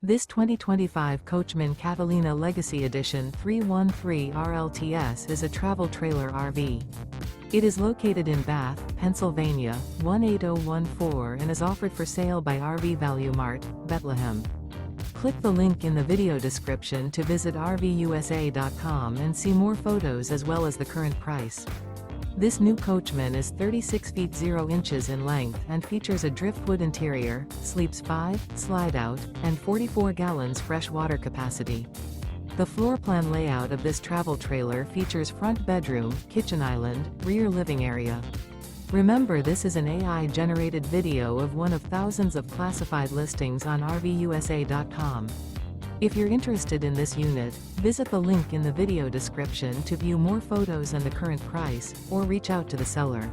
This 2025 Coachmen Catalina Legacy Edition 313 RLTS is a travel trailer RV. It is located in Bath, Pennsylvania, 18014 and is offered for sale by RV Value Mart, Behtlehem. Click the link in the video description to visit RVUSA.com and see more photos as well as the current price. This new Coachmen is 36 feet 0 inches in length and features a driftwood interior, sleeps 5, slide-out, and 44 gallons fresh water capacity. The floor plan layout of this travel trailer features front bedroom, kitchen island, rear living area. Remember, this is an AI-generated video of one of thousands of classified listings on RVUSA.com. If you're interested in this unit, visit the link in the video description to view more photos and the current price, or reach out to the seller.